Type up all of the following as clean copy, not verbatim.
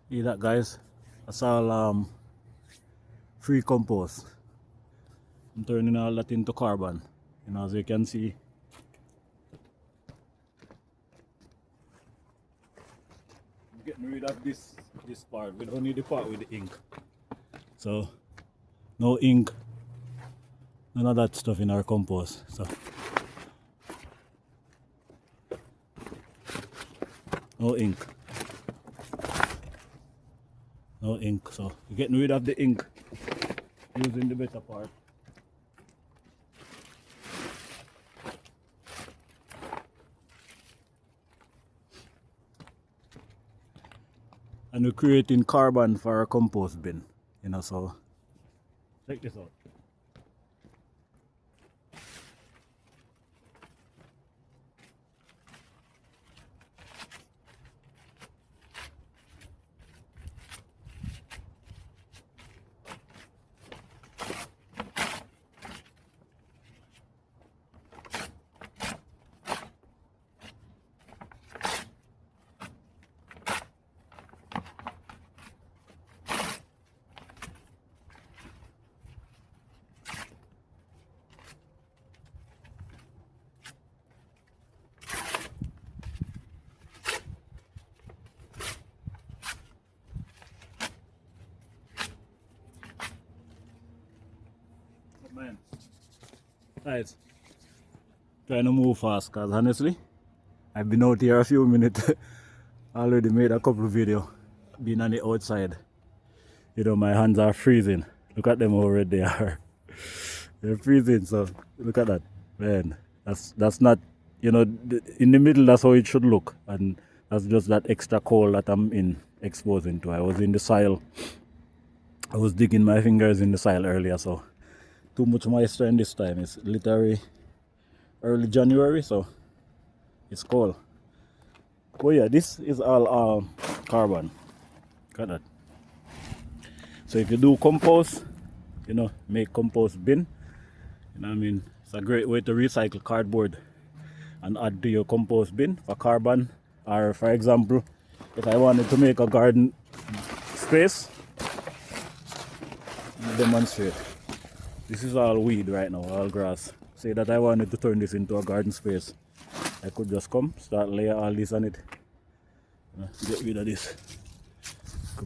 See that, guys? That's all free compost. I'm turning all that into carbon. You know, as you can see. I'm getting rid of this part. We don't need the part with the ink. So no ink, none of that stuff in our compost. So no ink. No ink, so you're getting rid of the ink using the better part. And we're creating carbon for our compost bin, you know, so check this out. Man, guys, trying to move fast because honestly, I've been out here a few minutes. Already made a couple of videos, being on the outside. You know, my hands are freezing. Look at them already. They are. They're freezing. So look at that, man. That's not, you know, in the middle. That's how it should look, and that's just that extra cold that I'm exposing to. I was in the soil. I was digging my fingers in the soil earlier, so too much moisture in this time. It's literally early January, so it's cold. But yeah, this is all carbon. Look at that. So if you do compost, you know, make compost bin, you know what I mean? It's a great way to recycle cardboard and add to your compost bin for carbon. Or for example, if I wanted to make a garden space, let me demonstrate. This is all weed right now, all grass. Say that I wanted to turn this into a garden space. I could just come, start layer all this on it. Get rid of this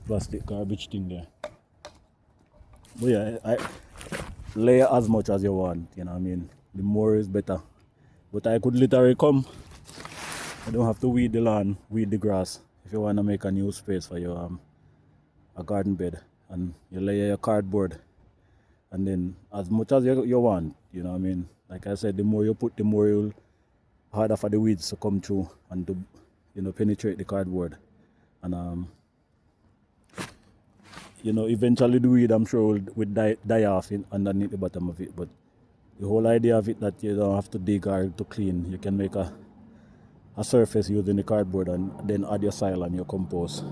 plastic garbage thing there. But yeah, I layer as much as you want, you know what I mean? The more is better. But I could literally come. I don't have to weed the lawn, weed the grass. If you want to make a new space for your a garden bed, and you layer your cardboard, and then as much as you want, you know what I mean? Like I said, the more you put, the more you'll harder for the weeds to come through and to, you know, penetrate the cardboard. And you know, eventually the weed, I'm sure, will die off underneath the bottom of it. But the whole idea of it, that you don't have to dig or to clean. You can make a surface using the cardboard and then add your soil and your compost.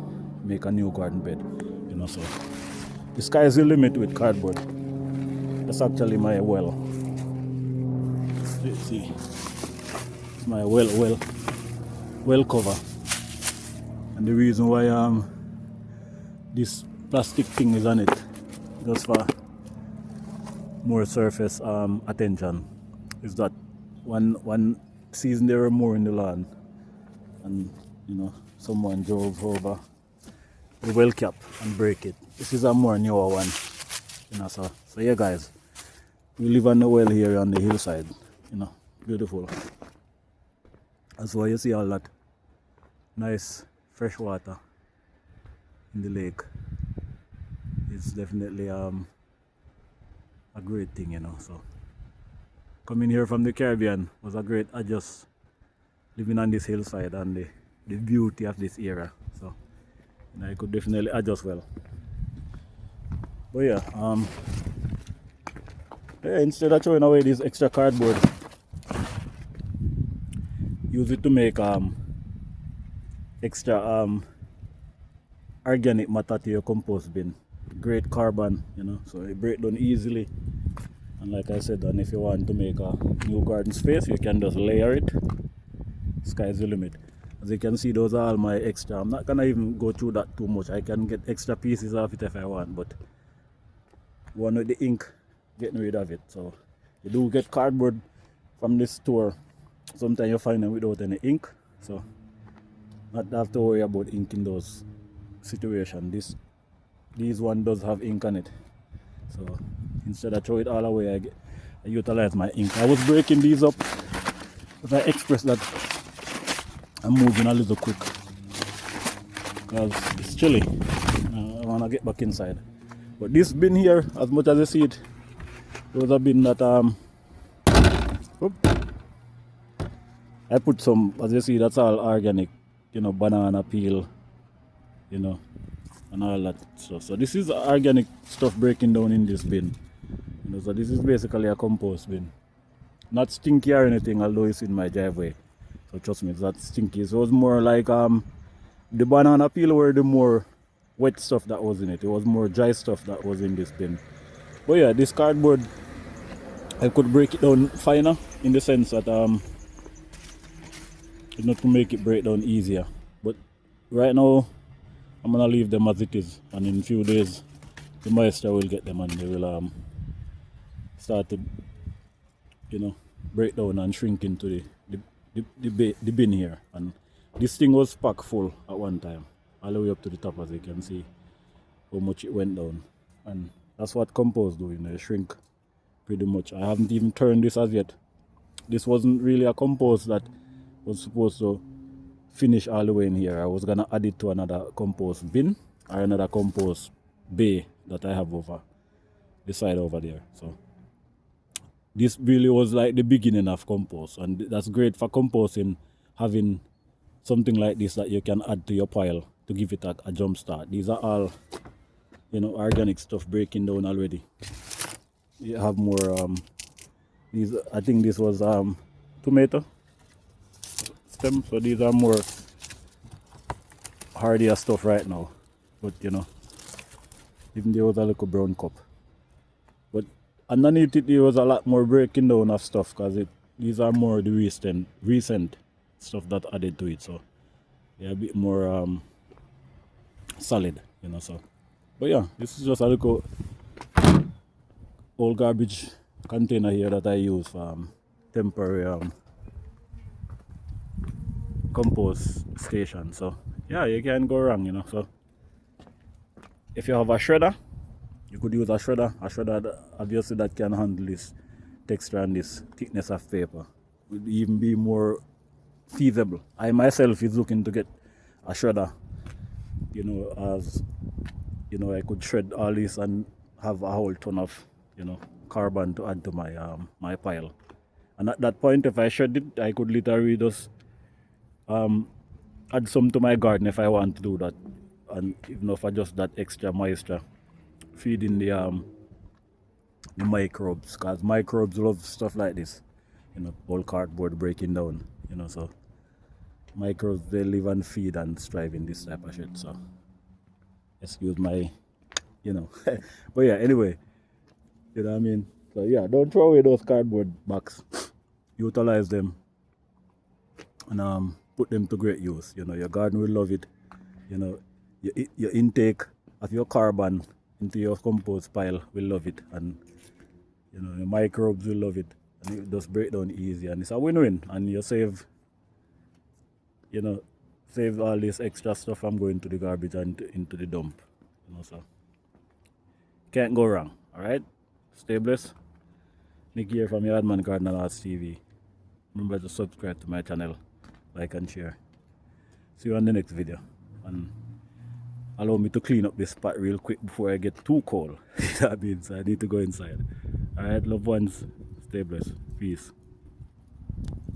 Make a new garden bed, you know. So the sky is the limit with cardboard. That's actually my well. Let's see. It's my well cover. And the reason why this plastic thing is on it, just for more surface attention, is that one season there were more in the land, and you know, someone drove over the well cap and break it. This is a more newer one, you know. So yeah, guys, we live on the well here on the hillside, you know, beautiful. That's why you see all that nice fresh water in the lake. It's definitely a great thing, you know. So coming here from the Caribbean was a great adjust, living on this hillside and the beauty of this area. So you know, I could definitely adjust well. But yeah, instead of throwing away this extra cardboard, use it to make extra organic matter to your compost bin. Great carbon, you know, so it breaks down easily. And like I said, and if you want to make a new garden space, you can just layer it. Sky's the limit. As you can see, those are all my extra. I'm not gonna even go through that too much. I can get extra pieces of it if I want, but one with the ink, getting rid of it. So you do get cardboard from this store. Sometimes you find them without any ink, so not have to worry about ink in those situations. These one does have ink on it, so instead of throw it all away, I utilize my ink. I was breaking these up, but I express that I'm moving a little quick because it's chilly. I want to get back inside. But this bin here, as much as you see it, was a bin that I put some, as you see, that's all organic, banana peel, and all that stuff. So this is organic stuff breaking down in this bin. So this is basically a compost bin. Not stinky or anything, although it's in my driveway. So trust me, it's not stinky. So it was more like the banana peel were the more wet stuff that was in it. It was more dry stuff that was in this bin. But yeah, this cardboard, I could break it down finer in the sense that not to make it break down easier. But right now, I'm gonna leave them as it is, and in a few days, the moisture will get them and they will start to, break down and shrink into the bin here. And this thing was packed full at one time, all the way up to the top, as you can see how much it went down. And that's what compost do, they shrink pretty much. I haven't even turned this as yet. This wasn't really a compost that was supposed to finish all the way in here. I was gonna add it to another compost bin or another compost bay that I have over the side over there. So this really was like the beginning of compost, and that's great for composting, having something like this that you can add to your pile to give it a jump start. These are all organic stuff breaking down already. You have more these, I think this was tomato stem, so these are more hardier stuff right now. But even there was a little brown cup, but underneath it there was a lot more breaking down of stuff, because these are more the recent stuff that added to it, so they're a bit more solid, so. But yeah, this is just a little old garbage container here that I use for temporary compost station. So yeah, you can't go wrong, so if you have a shredder, you could use a shredder obviously that can handle this texture and this thickness of paper. Would even be more feasible. I myself is looking to get a shredder, as I could shred all this and have a whole ton of carbon to add to my my pile. And at that point, if I shred it, I could literally just add some to my garden if I want to do that, and even for just that extra moisture, feeding the microbes, because microbes love stuff like this, all cardboard breaking down, so microbes, they live and feed and strive in this type of shit. So excuse my but yeah, anyway, you know what I mean. So yeah, don't throw away those cardboard box. Utilize them and put them to great use. Your garden will love it. Your intake of your carbon into your compost pile will love it, and the microbes will love it, and it just break down easy, and it's a win-win, and you save all this extra stuff from going to the garbage and into the dump. So can't go wrong. Alright, stay blessed. Nick here from Yardman Garden and Arts TV. Remember to subscribe to my channel, like and share. See you on the next video, and allow me to clean up this spot real quick before I get too cold. That means I need to go inside. Alright, loved ones, stay blessed. Peace.